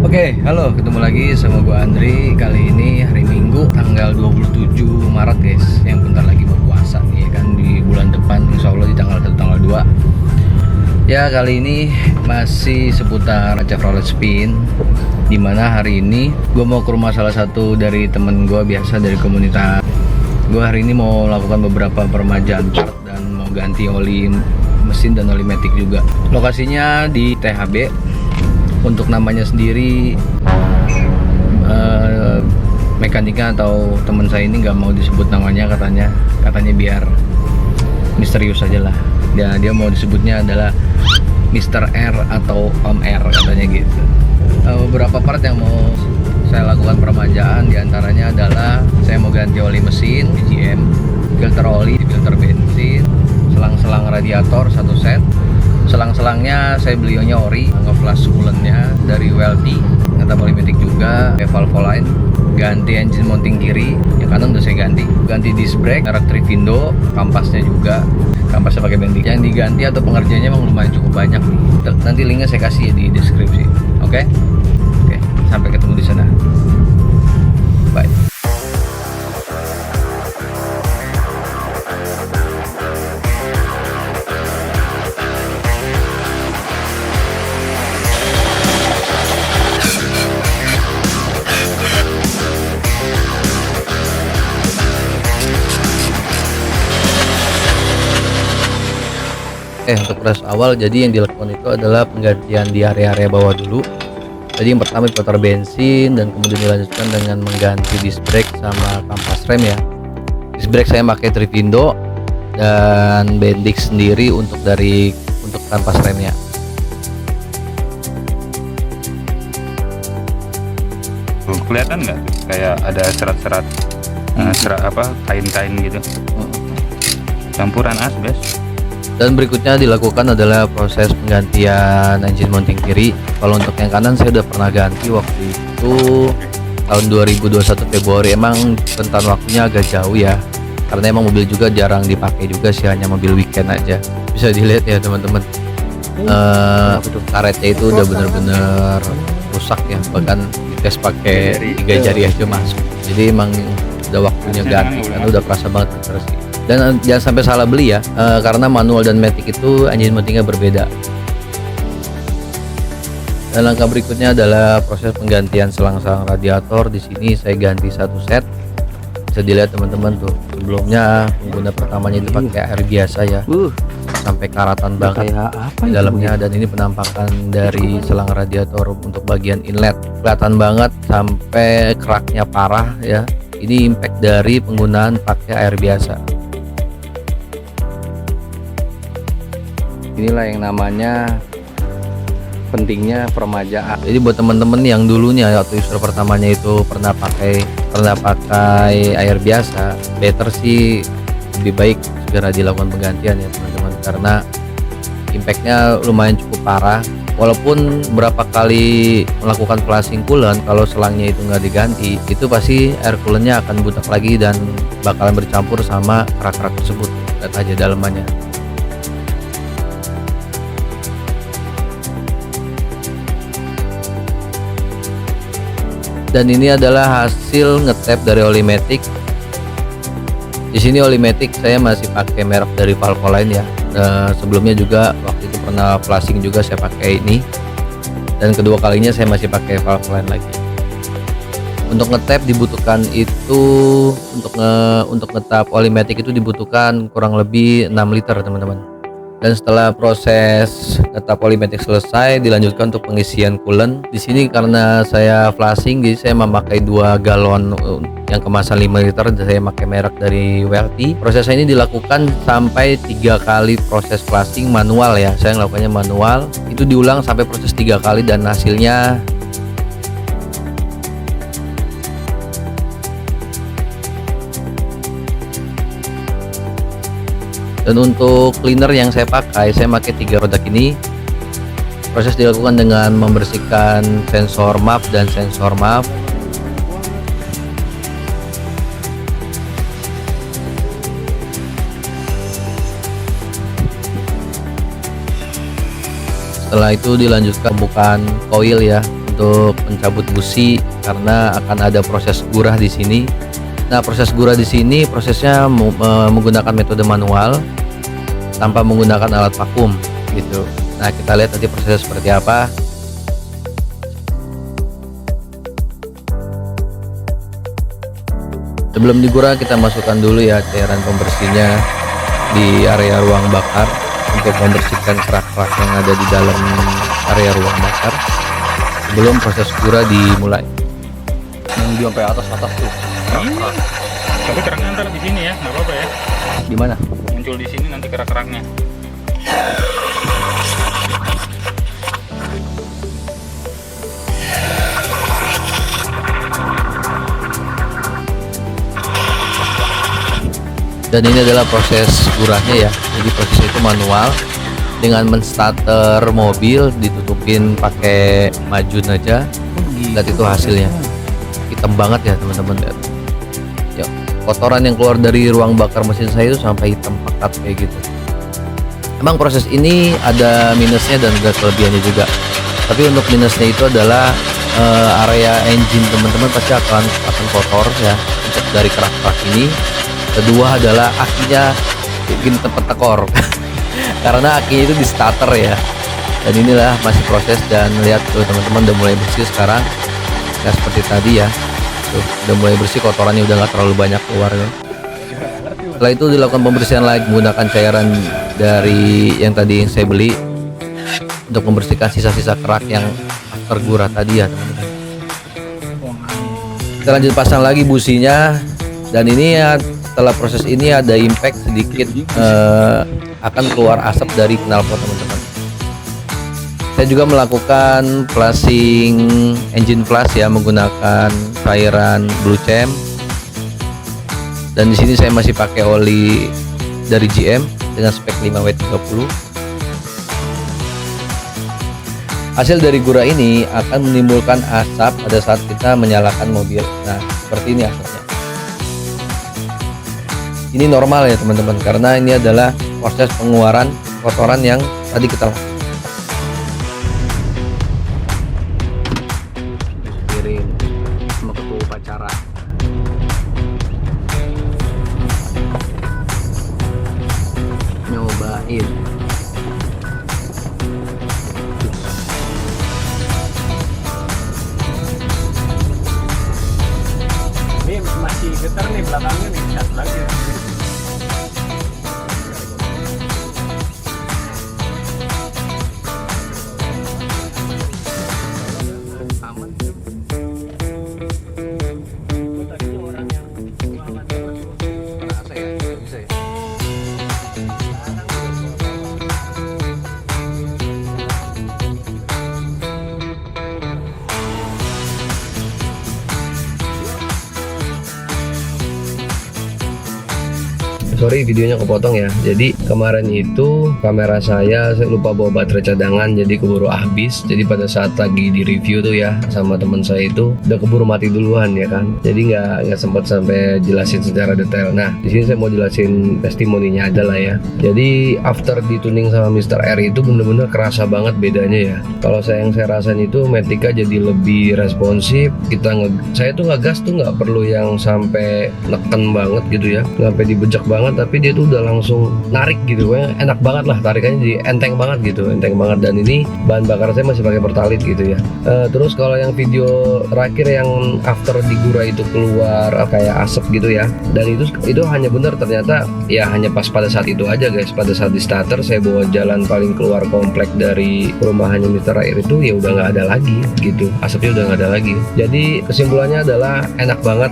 Oke, halo, ketemu lagi sama gue Andri. Kali ini hari Minggu tanggal 27 Maret guys, yang bentar lagi mau puasa ya kan, di bulan depan insya Allah di tanggal 1 tanggal 2. Ya, kali ini masih seputar Chevrolet Spin, dimana hari ini gue mau ke rumah salah satu dari temen gue biasa dari komunitas. Gue hari ini mau lakukan beberapa peremajaan part dan mau ganti oli mesin dan oli matic juga. Lokasinya di THB. Untuk namanya sendiri mekaniknya atau teman saya ini nggak mau disebut namanya, katanya biar misterius aja lah. Dia mau disebutnya adalah Mr. R atau Om R katanya gitu. Beberapa part yang mau saya lakukan peremajaan diantaranya adalah saya mau ganti oli mesin BGM, filter oli, filter bensin, selang-selang radiator satu set. Selang-selangnya saya belinya ori, nge-flash coolant-nya dari WLT, ngetap oli matic juga, valve line, ganti engine mounting kiri, yang kanan udah saya ganti disc brake, merek Trivindo, kampasnya juga, kampasnya pakai Bendix. Yang diganti atau pengerjaannya memang lumayan cukup banyak nih. Nanti linknya saya kasih di deskripsi, oke? Oke, sampai ketemu di sana. Bye. Untuk proses awal, jadi yang dilakukan itu adalah penggantian di area-area bawah dulu. Jadi yang pertama putar bensin dan kemudian dilanjutkan dengan mengganti disc brake sama kampas rem ya. Disc brake saya pakai Trivindo dan Bendix sendiri untuk kampas remnya. Kelihatan nggak kayak ada serat-serat kain-kain gitu, campuran asbes. Dan berikutnya dilakukan adalah proses penggantian engine mounting kiri. Kalau untuk yang kanan saya udah pernah ganti waktu itu tahun 2021 Februari. Emang rentan waktunya agak jauh ya, karena emang mobil juga jarang dipakai juga sih, hanya mobil weekend aja. Bisa dilihat ya teman-teman, karetnya itu udah bener-bener rusak ya, bahkan dites pakai 3 jari aja masuk. Jadi emang udah waktunya ganti karena udah kerasa banget bersih. Dan jangan sampai salah beli ya, karena manual dan matic itu engine mountingnya berbeda. Dan langkah berikutnya adalah proses penggantian selang-selang radiator. Di sini saya ganti satu set. Bisa dilihat teman-teman tuh, sebelumnya pengguna pertamanya itu pakai air biasa ya, sampai karatan banget di dalamnya. Dan ini penampakan dari selang radiator untuk bagian inlet, kelihatan banget sampai keraknya parah ya. Ini impact dari penggunaan pakai air biasa. Inilah yang namanya pentingnya peremajaan. Jadi buat teman-teman yang dulunya waktu user pertamanya itu pernah pakai air biasa, better sih lebih baik segera dilakukan penggantian ya teman-teman, karena impactnya lumayan cukup parah. Walaupun berapa kali melakukan flushing coolant, kalau selangnya itu nggak diganti, itu pasti air coolantnya akan butek lagi dan bakalan bercampur sama kerak-kerak tersebut. Lihat aja dalamannya. Dan ini adalah hasil ngetap dari oli matic. Di sini oli matic saya masih pakai merek dari Valvoline ya. Sebelumnya juga waktu itu pernah flashing juga saya pakai ini. Dan kedua kalinya saya masih pakai Valvoline lagi. Untuk ngetap dibutuhkan itu untuk ngetap oli matic itu dibutuhkan kurang lebih 6 liter teman-teman. Dan setelah proses ngetap oli matic selesai, dilanjutkan untuk pengisian coolant. Di sini karena saya flashing, jadi saya memakai 2 galon yang kemasan 5 liter. Saya pakai merek dari WLT. Proses ini dilakukan sampai 3 kali proses flashing manual ya. Saya melakukannya manual. Itu diulang sampai proses 3 kali dan hasilnya Dan untuk cleaner yang saya pakai 3 rodak ini. Proses dilakukan dengan membersihkan sensor map dan sensor map. Setelah itu dilanjutkan pembukaan koil ya, untuk mencabut busi karena akan ada proses gurah di sini. Nah, proses gurah di sini prosesnya menggunakan metode manual tanpa menggunakan alat vakum gitu. Nah, kita lihat nanti prosesnya seperti apa. Sebelum digurah kita masukkan dulu ya cairan pembersihnya di area ruang bakar untuk membersihkan kerak-kerak yang ada di dalam area ruang bakar sebelum proses gurah dimulai. Nunggu sampai atas tuh. Iya. Tapi keraknya ntar di sini ya, nggak apa-apa ya. Di mana? Muncul di sini nanti kerak-keraknya. Dan ini adalah proses gurahnya ya. Jadi prosesnya itu manual dengan menstarter mobil, ditutupin pakai majun aja. Lihat itu hasilnya. Hitam banget ya teman-teman. Lihat. Ya, kotoran yang keluar dari ruang bakar mesin saya itu sampai hitam pekat kayak gitu. Emang proses ini ada minusnya dan ada kelebihannya juga. Tapi untuk minusnya itu adalah area engine teman-teman pasti akan kotor ya untuk dari kerak-kerak ini. Kedua adalah akinya bikin tempat tekor karena akinya itu di starter ya. Dan inilah masih proses, dan lihat tuh teman-teman udah mulai bersih sekarang ya, seperti tadi ya tuh, udah mulai bersih, kotorannya udah nggak terlalu banyak keluar ya. Setelah itu dilakukan pembersihan lagi menggunakan cairan dari yang tadi yang saya beli untuk membersihkan sisa-sisa kerak yang tergurah tadi ya teman-teman. Kita lanjut pasang lagi businya, dan ini ya setelah proses ini ada impact sedikit akan keluar asap dari knalpot teman-teman. Saya juga melakukan flashing engine flash ya menggunakan cairan Blue Chem, dan di sini saya masih pakai oli dari GM dengan spek 5W30. Hasil dari gurah ini akan menimbulkan asap pada saat kita menyalakan mobil. Nah, seperti ini asapnya. Ini normal ya teman-teman, karena ini adalah proses pengeluaran kotoran yang tadi kita lakukan. Kirim sama ketua upacara. Nyobain. Ini masih getar nih belakangnya nih, satu lagi. Sorry videonya kepotong ya. Jadi kemarin itu kamera saya lupa bawa baterai cadangan, jadi keburu habis. Jadi pada saat lagi di review tuh ya sama teman saya itu udah keburu mati duluan ya kan. Jadi nggak sempat sampai jelasin secara detail. Nah di sini saya mau jelasin testimoninya aja lah ya. Jadi after dituning sama Mr. R itu bener-bener kerasa banget bedanya ya. Kalau yang saya rasain itu Matic jadi lebih responsif. Saya tuh ngegas tuh nggak perlu yang sampai neken banget gitu ya, nggak sampai dibejek banget, tapi dia tuh udah langsung narik gitu ya. Enak banget lah, tarikannya jadi enteng banget gitu, enteng banget. Dan ini bahan bakar saya masih pakai Pertalite gitu ya. Terus kalau yang video terakhir yang after digurah itu keluar kayak asap gitu ya, dan itu hanya bener ternyata ya hanya pas pada saat itu aja guys. Pada saat di starter saya bawa jalan paling keluar komplek dari perumahannya Mr. Air itu ya udah nggak ada lagi gitu, asapnya udah nggak ada lagi. Jadi kesimpulannya adalah enak banget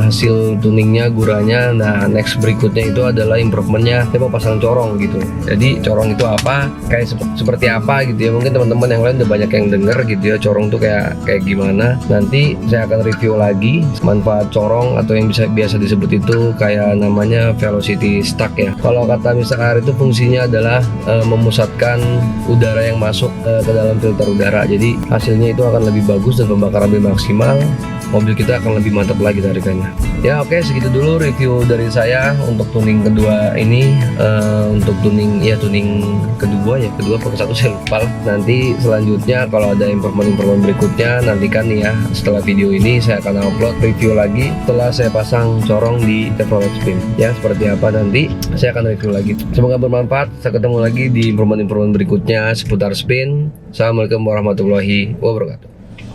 hasil tuningnya, gurahnya. Nah next berikutnya itu adalah improvementnya, saya mau pasang corong gitu. Jadi corong itu apa, kayak seperti apa gitu ya, mungkin teman-teman yang lain udah banyak yang denger gitu ya corong tuh kayak gimana. Nanti saya akan review lagi manfaat corong, atau yang biasa disebut itu kayak namanya velocity stack ya. Kalau kata Mr. R itu fungsinya adalah memusatkan udara yang masuk ke dalam filter udara. Jadi hasilnya itu akan lebih bagus dan pembakaran lebih maksimal. Mobil kita akan lebih mantap lagi tarikannya. Ya oke, segitu dulu review dari saya untuk tuning tuning kedua ini untuk tuning kedua pakai satu saya lupa lah. Nanti selanjutnya kalau ada improvement berikutnya nantikan ya, setelah video ini saya akan upload review lagi setelah saya pasang corong di Chevrolet Spin ya, seperti apa nanti saya akan review lagi. Semoga bermanfaat. Saya ketemu lagi di improvement berikutnya seputar Spin. Assalamualaikum warahmatullahi wabarakatuh.